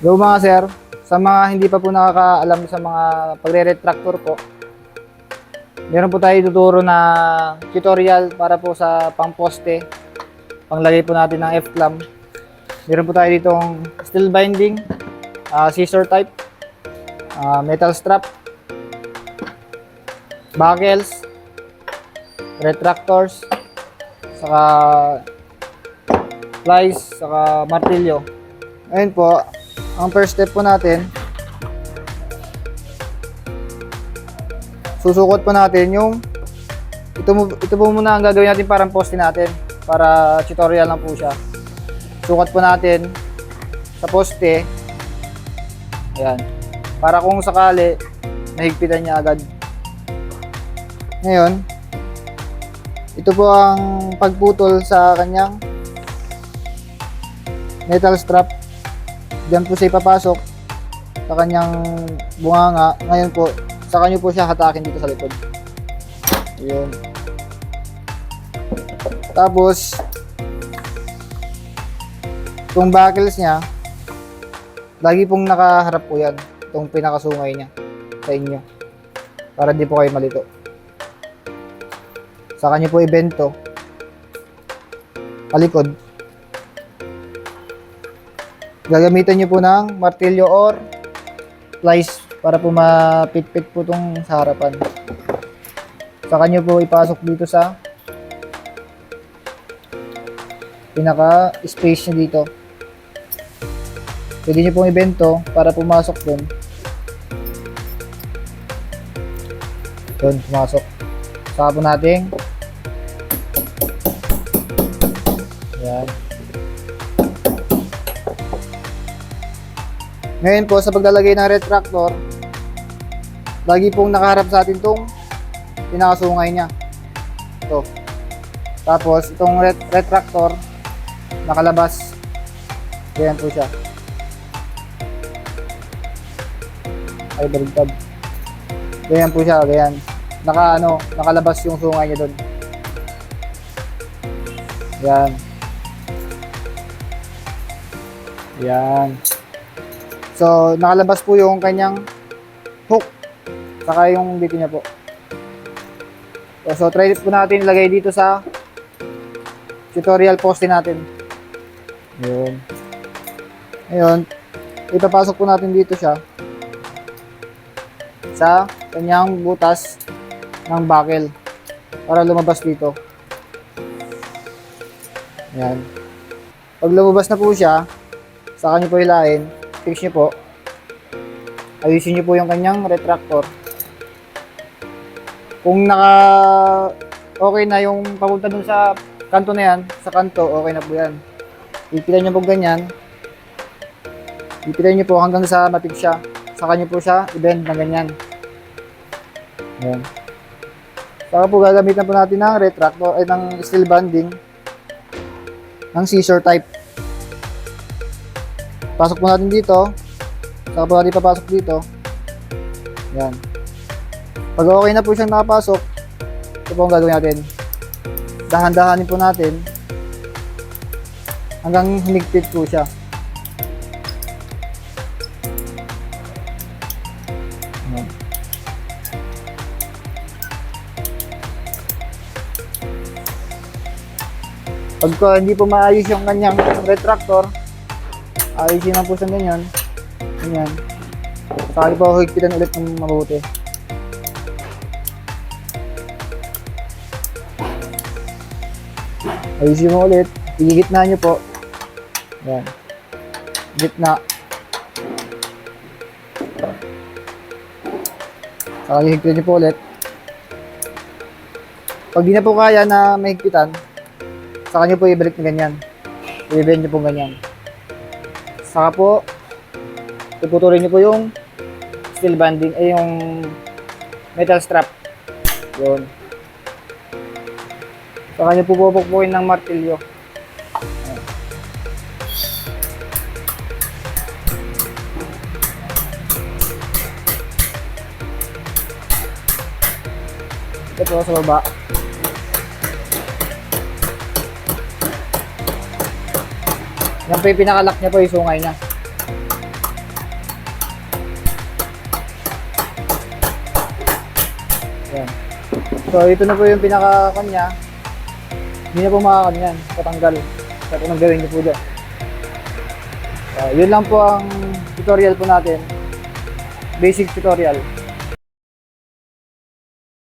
Go mga sir, sa mga hindi pa po nakakaalam sa mga pagre-retractor po, meron po tayo tuturo na tutorial para po sa pang-poste, panglagay po natin ng F-clamp. Meron po tayo ditong steel binding, scissor type, metal strap, buckles, retractors, saka plies, saka martilyo. Ayun po, ang first step po natin, susukot po natin yung ito po muna ang gagawin natin parang poste natin para tutorial lang po siya. Sukat po natin sa poste, ayan, para kung sakali mahigpitan niya agad. Ngayon, ito po ang pagputol sa kanyang metal strap. Diyan po siya ipapasok sa kanyang bunganga. Ngayon po, sa kanyo po siya hatakin dito sa likod. Ayun. Tapos, itong buckles niya, lagi pong nakaharap po yan. Itong pinakasungay niya sa inyo. Para di po kayo malito. Sa kanyo po ibento. Palikod. Gagamitan nyo po ng martilyo or plies para po mapitpit po itong sa harapan. Saka nyo po ipasok dito sa pinaka space nyo dito. Pwede nyo pong ibento para pumasok dun. Dun, pumasok. Saka po natin. Ayan. Ngayon po, sa paglalagay ng retractor, lagi pong nakaharap sa atin itong pinakasungay niya. Ito. Tapos, itong retractor, nakalabas. Ganyan po siya. Ay, baligtad. Ganyan po siya, ganyan. Nakalabas yung sungay niya doon. Yan. Yan. So, nakalabas po yung kanyang hook. Saka yung dito niya po. So, try po natin ilagay dito sa tutorial poste natin. Yun. Ngayon, ipapasok po natin dito siya sa kanyang butas ng buckle para lumabas dito. Yan. Pag lumabas na po siya, saka nyo po hilain, fix nyo po. Ayusin nyo po yung kanyang retractor. Kung okay na yung papunta dun sa kanto na yan, sa kanto, okay na po yan. Ipitan nyo po ganyan. Ipitan nyo po hanggang sa matig siya. Saka nyo po siya i-bend na ganyan. Ayan. Saka po gagamitan po natin ng retractor, ay ng steel banding ng scissor type. Pasok po natin dito. Saka po natin papasok dito. Yan. Pag okay na po siyang nakapasok, ito po ang gagawin natin. Dahan-dahanin po natin hanggang humigpit po siya. Yan. Pagka hindi po maayos yung kanyang retractor, ayusin lang po sa ganyan. Ganyan. Saka po higpitan ulit ng mabuti. Ayusin mo ulit. Igigitna nyo po. Yan. Gitna. Saka higpitan nyo po ulit. Pag di na po kaya na mahigpitan, saka nyo po ibalik na ganyan. I-bend nyo po ganyan. Saka po, iputulin nyo po yung steel banding, ay yung metal strap. Yun. Saka nyo po pupukpukin ng martilyo. Ito po sa baba. Yan po yung pinakalock niya po, yung sungay niya. Yan. So, ito na po yung pinaka-kanya. Hindi na po makakanyan, patanggal. So, ito gawin niyo po dyan. Yun lang po ang tutorial po natin. Basic tutorial.